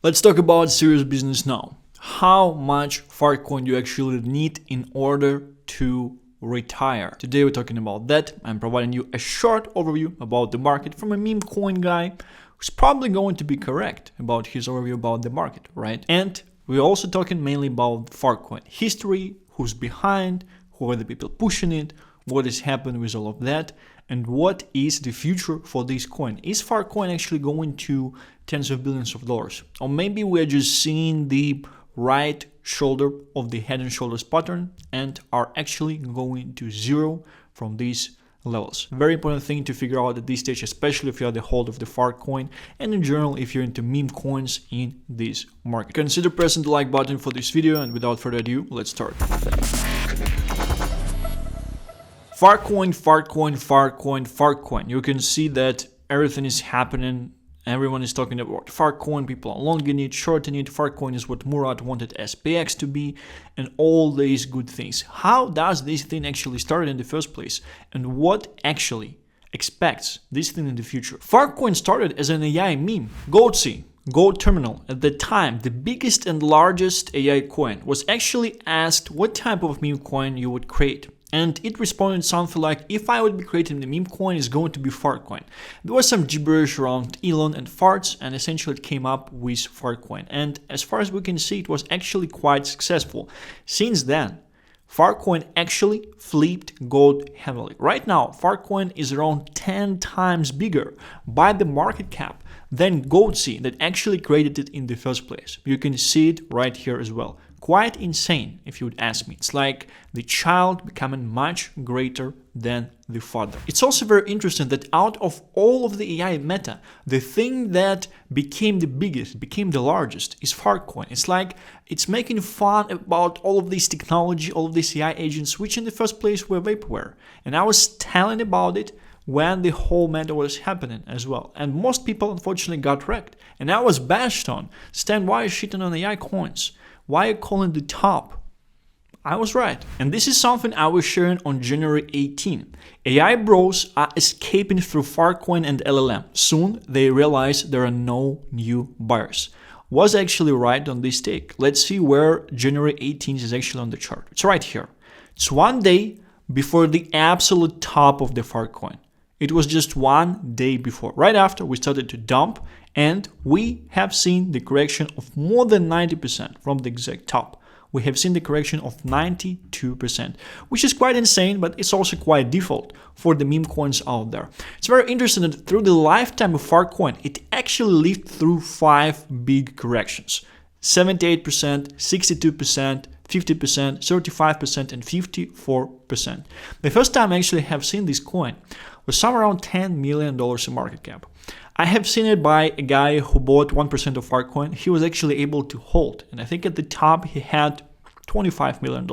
Let's talk about serious business now. How much Fartcoin you actually need in order to retire? Today we're talking about that. I'm providing you a short overview about the market from a meme coin guy who's probably going to be correct about his overview about the market, right? And we're also talking mainly about Fartcoin history, who's behind, who are the people pushing it, what has happened with all of that, and what is the future for this coin. Is Fartcoin actually going to tens of billions of dollars? Or maybe we're just seeing the right shoulder of the head and shoulders pattern and are actually going to zero from these levels. Very important thing to figure out at this stage, especially if you are the holder of the Fartcoin and in general if you're into meme coins in this market. Consider pressing the like button for this video, and without further ado, let's start. Fartcoin, Fartcoin, Fartcoin, Fartcoin. You can see that everything is happening. Everyone is talking about Fartcoin. People are longing it, shorting it. Fartcoin is what Murat wanted SPX to be, and all these good things. How does this thing actually start in the first place, and what actually expects this thing in the future? Fartcoin started as an AI meme. Goatsy, Goat Terminal, at the time the biggest and largest AI coin, was actually asked what type of meme coin you would create. And it responded something like, if I would be creating the meme coin, it's going to be Fartcoin. There was some gibberish around Elon and farts, and essentially it came up with Fartcoin. And as far as we can see, it was actually quite successful. Since then, Fartcoin actually flipped gold heavily. Right now, Fartcoin is around 10 times bigger by the market cap than Goatsy that actually created it in the first place. You can see it right here as well. Quite insane, if you would ask me. It's like the child becoming much greater than the father. It's also very interesting that out of all of the AI meta, the thing that became the biggest, became the largest, is Fartcoin. It's like it's making fun about all of this technology, all of these AI agents, which in the first place were vaporware. And I was telling about it when the whole meta was happening as well. And most people unfortunately got wrecked. And I was bashed on, Stan, why are you shitting on AI coins? Why are you calling the top? I was right. And this is something I was sharing on January 18. AI bros are escaping through Fartcoin and LLM. Soon they realize there are no new buyers. Was actually right on this take. Let's see where January 18th is actually on the chart. It's right here. It's one day before the absolute top of the Fartcoin. It was just one day before. Right after we started to dump, and we have seen the correction of more than 90% from the exact top. We have seen the correction of 92%, which is quite insane, but it's also quite default for the meme coins out there. It's very interesting that through the lifetime of Fartcoin, it actually lived through 5 big corrections. 78%, 62%, 50%, 35%, and 54%. The first time I actually have seen this coin was somewhere around $10 million in market cap. I have seen it by a guy who bought 1% of Fartcoin. He was actually able to hold, and I think at the top he had $25 million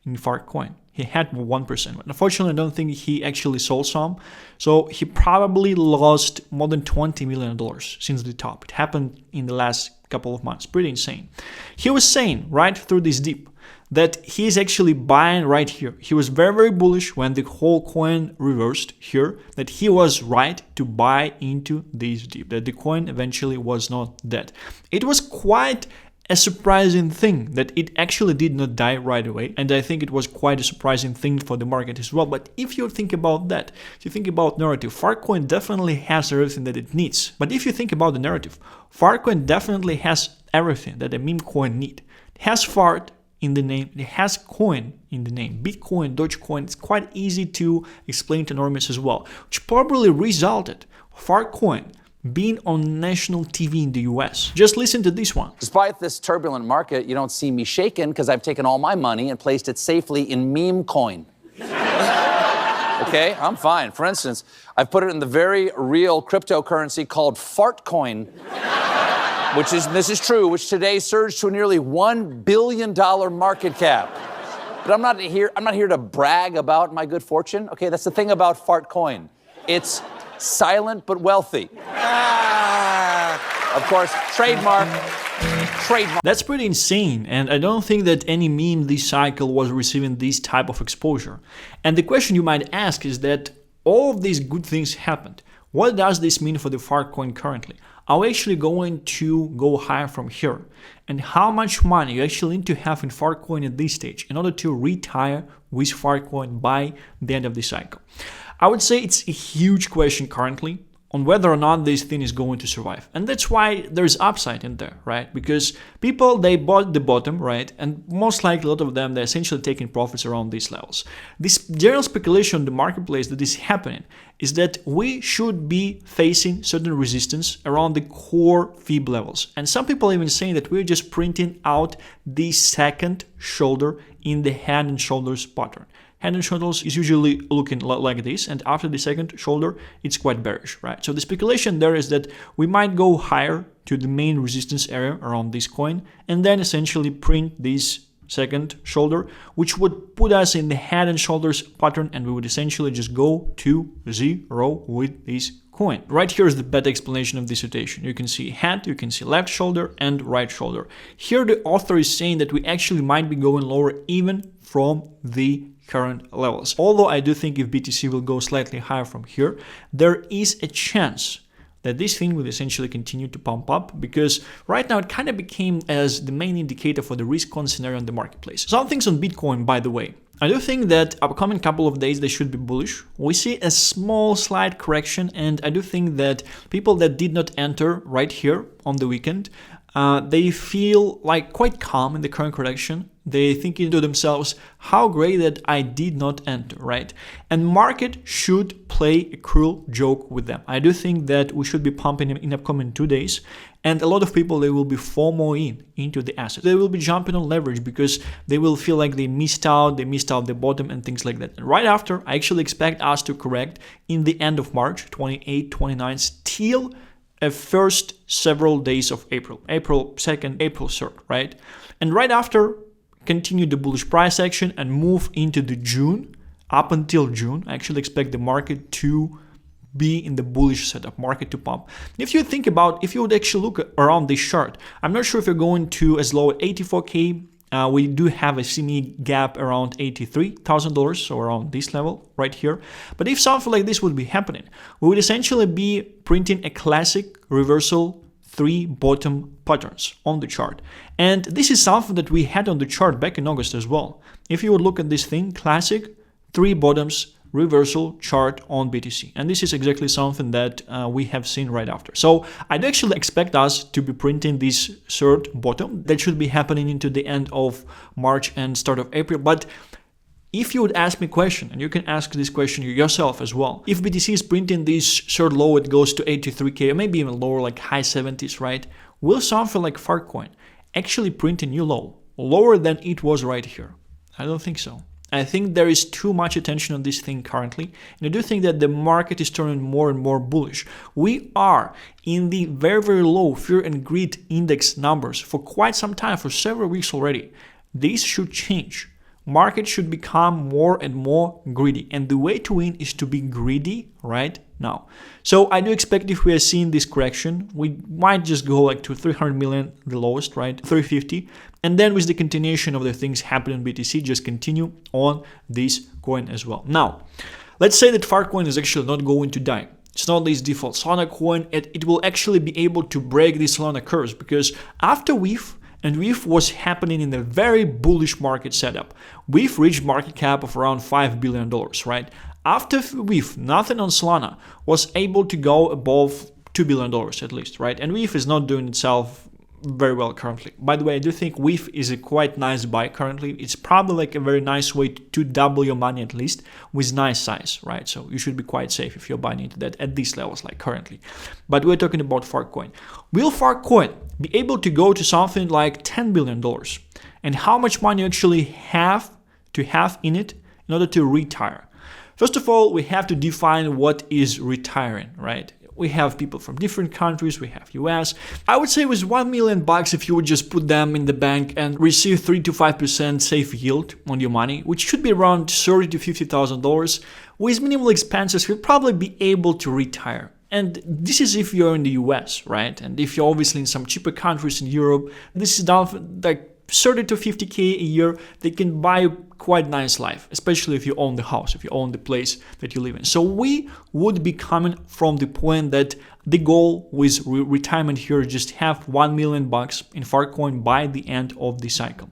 in Fartcoin. He had 1%. But unfortunately, I don't think he actually sold some. So he probably lost more than $20 million since the top. It happened in the last couple of months. Pretty insane. He was saying right through this dip that he is actually buying right here. He was very, very bullish when the whole coin reversed here, that he was right to buy into this dip, that the coin eventually was not dead. It was quite a surprising thing that it actually did not die right away, and I think it was quite a surprising thing for the market as well. But if you think about that, if you think about narrative, Fartcoin definitely has everything that it needs. But if you think about the narrative, Fartcoin definitely has everything that a meme coin needs. It has fart in the name, it has coin in the name, Bitcoin, Dogecoin. It's quite easy to explain to normies as well, which probably resulted Fartcoin being on national TV in the US. Just listen to this one. Despite this turbulent market, you don't see me shaken because I've taken all my money and placed it safely in meme coin. Okay, I'm fine. For instance, I've put it in the very real cryptocurrency called Fartcoin, this is true, which today surged to a nearly $1 billion market cap. But I'm not here to brag about my good fortune. Okay, that's the thing about Fartcoin. It's silent but wealthy. Of course, trademark. That's pretty insane, and I don't think that any meme this cycle was receiving this type of exposure. And the question you might ask is that all of these good things happened. What does this mean for the Fartcoin currently? are we actually going to go higher from here? And how much money you actually need to have in Fartcoin at this stage in order to retire with Fartcoin by the end of the cycle? I would say it's a huge question currently on whether or not this thing is going to survive. And that's why there's upside in there, right? Because people, they bought the bottom, right? And most likely a lot of them, they're essentially taking profits around these levels. This general speculation in the marketplace that is happening is that we should be facing certain resistance around the core fib levels. And some people are even saying that we're just printing out the second shoulder in the head and shoulders pattern. Head and shoulders is usually looking like this, and after the second shoulder, it's quite bearish, right? So the speculation there is that we might go higher to the main resistance area around this coin, and then essentially print this second shoulder, which would put us in the head and shoulders pattern, and we would essentially just go to zero with this coin. Right here is the better explanation of this rotation. You can see head, you can see left shoulder and right shoulder. Here the author is saying that we actually might be going lower even from the current levels. Although I do think if BTC will go slightly higher from here, there is a chance that this thing will essentially continue to pump up, because right now it kind of became as the main indicator for the risk-on scenario in the marketplace. Some things on Bitcoin, by the way. I do think that upcoming couple of days they should be bullish. We see a small slight correction, and I do think that people that did not enter right here on the weekend, they feel like quite calm in the current correction. They thinking to themselves, how great that I did not enter, right? And market should play a cruel joke with them. I do think that we should be pumping in upcoming 2 days. And a lot of people, they will be FOMO into the asset. They will be jumping on leverage because they will feel like they missed out the bottom and things like that. And right after, I actually expect us to correct in the end of March, 28, 29, still a first several days of April 2nd, April 3rd, right? And right after, continue the bullish price action and move into the June, up until June. I actually expect the market to be in the bullish setup, market to pump. If you think about, if you would actually look around this chart, I'm not sure if you're going to as low as 84K. We do have a semi gap around $83,000, so around this level right here. But if something like this would be happening, we would essentially be printing a classic reversal 3 bottom patterns on the chart. And this is something that we had on the chart back in August as well. If you would look at this thing, classic 3 bottoms reversal chart on BTC. And this is exactly something that we have seen right after. So I'd actually expect us to be printing this third bottom. That should be happening into the end of March and start of April. But if you would ask me a question, and you can ask this question yourself as well, if BTC is printing this third low, it goes to 83K or maybe even lower, like high 70s, right? Will something like Fartcoin actually print a new low, lower than it was right here? I don't think so. I think there is too much attention on this thing currently, and I do think that the market is turning more and more bullish. We are in the very, very low fear and greed index numbers for quite some time, for several weeks already. This should change. Market should become more and more greedy, and the way to win is to be greedy right now. So I do expect if we are seeing this correction, we might just go like to 300 million, the lowest, right? 350, and then with the continuation of the things happening in BTC, just continue on this coin as well. Now, let's say that Fartcoin is actually not going to die. It's not this default Solana coin. It will actually be able to break these Solana curves, because after WIF, and WIF was happening in a very bullish market setup. WIF reached market cap of around $5 billion, right? After WIF, nothing on Solana was able to go above $2 billion at least, right? And WIF is not doing itself very well currently. By the way, I do think WIF is a quite nice buy currently. It's probably like a very nice way to double your money at least with nice size, right? So you should be quite safe if you're buying into that at these levels like currently. But we're talking about Fartcoin. Will Fartcoin be able to go to something like $10 billion? And how much money you actually have to have in it in order to retire? First of all, we have to define what is retiring, right? We have people from different countries, we have US. I would say with $1 million, if you would just put them in the bank and receive 3 to 5% safe yield on your money, which should be around $30,000 to $50,000, with minimal expenses, you'll probably be able to retire. And this is if you're in the US, right? And if you're obviously in some cheaper countries in Europe, this is down like 30 to 50K a year, they can buy quite nice life, especially if you own the house, if you own the place that you live in. So we would be coming from the point that the goal with retirement here is just have $1 million in Fartcoin by the end of the cycle.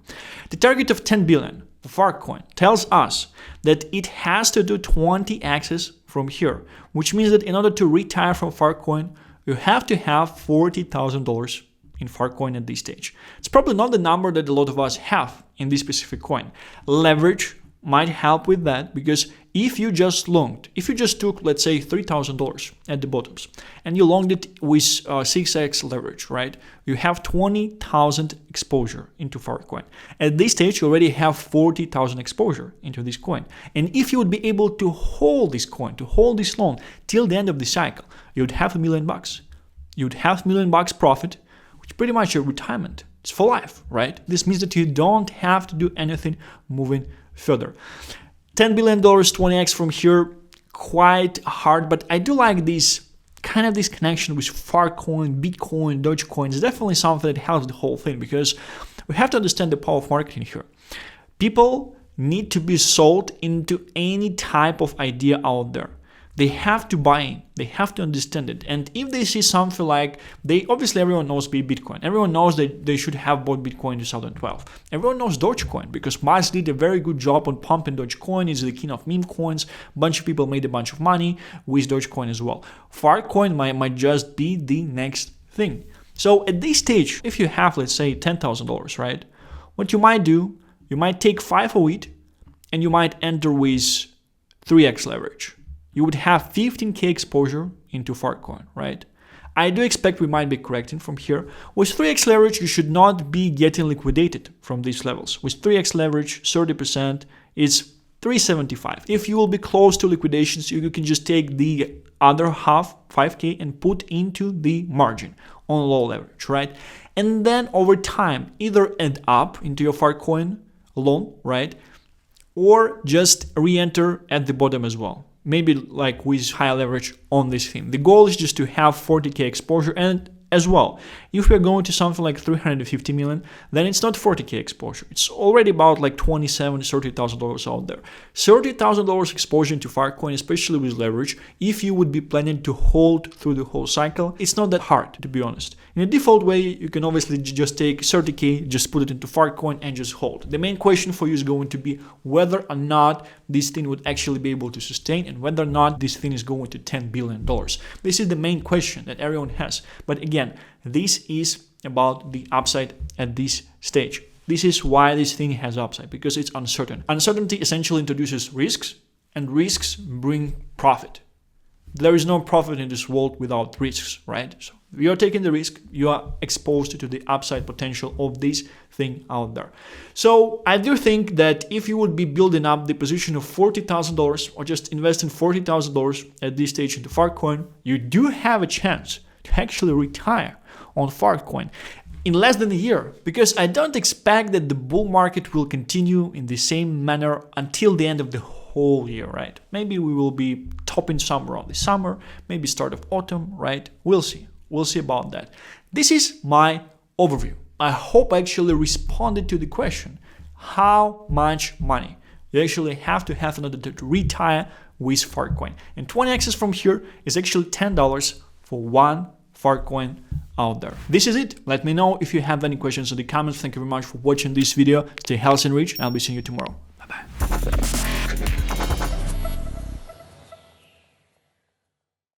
The target of 10 billion for Fartcoin tells us that it has to do 20x's from here, which means that in order to retire from Fartcoin, you have to have $40,000 in Fartcoin at this stage. It's probably not the number that a lot of us have in this specific coin. Leverage might help with that, because if you just took, let's say, $3,000 at the bottoms and you longed it with 6x leverage, right? You have 20,000 exposure into Fartcoin. At this stage, you already have 40,000 exposure into this coin. And if you would be able to hold this coin, to hold this long till the end of the cycle, you would have $1 million. You would have $1 million profit, which is pretty much your retirement. It's for life, right? This means that you don't have to do anything moving further. $10 billion, 20x from here, quite hard, but I do like this connection with Fartcoin, Bitcoin, Dogecoin. It's definitely something that helps the whole thing, because we have to understand the power of marketing here. People need to be sold into any type of idea out there. They have to buy in, they have to understand it. And if they see something like, obviously everyone knows Bitcoin. Everyone knows that they should have bought Bitcoin in 2012. Everyone knows Dogecoin, because Musk did a very good job on pumping Dogecoin. He's the king of meme coins. A bunch of people made a bunch of money with Dogecoin as well. Fartcoin might just be the next thing. So at this stage, if you have, let's say, $10,000, right? What you might do, you might take 5 of it and you might enter with 3x leverage. You would have 15K exposure into Fartcoin, right? I do expect we might be correcting from here. With 3x leverage, you should not be getting liquidated from these levels. With 3x leverage, 30% is 375. If you will be close to liquidations, you can just take the other half, 5K, and put into the margin on low leverage, right? And then over time, either add up into your Fartcoin loan, right? Or just re-enter at the bottom as well. Maybe like with high leverage on this thing. The goal is just to have 40K exposure. And as well, if we're going to something like 350 million, then it's not 40K exposure. It's already about like $27,000, $30,000 out there. $30,000 exposure into Fartcoin, especially with leverage, if you would be planning to hold through the whole cycle, it's not that hard, to be honest. In a default way, you can obviously just take 30K, just put it into Fartcoin and just hold. The main question for you is going to be whether or not this thing would actually be able to sustain, and whether or not this thing is going to $10 billion. This is the main question that everyone has. But again, this is about the upside at this stage. This is why this thing has upside, because it's uncertain. Uncertainty essentially introduces risks, and risks bring profit. There is no profit in this world without risks, right? So if you are taking the risk, you are exposed to the upside potential of this thing out there. So I do think that if you would be building up the position of $40,000 or just investing $40,000 at this stage into Fartcoin, you do have a chance to actually retire on Fartcoin in less than a year, because I don't expect that the bull market will continue in the same manner until the end of the whole year, right? Maybe we will be topping somewhere on the summer, maybe start of autumn, right? We'll see. We'll see about that. This is my overview. I hope I actually responded to the question, how much money you actually have to have in order to retire with Fartcoin. And 20x from here is actually $10 for one Fartcoin out there. This is it. Let me know if you have any questions in the comments. Thank you very much for watching this video. Stay healthy and rich, and I'll be seeing you tomorrow. Bye-bye.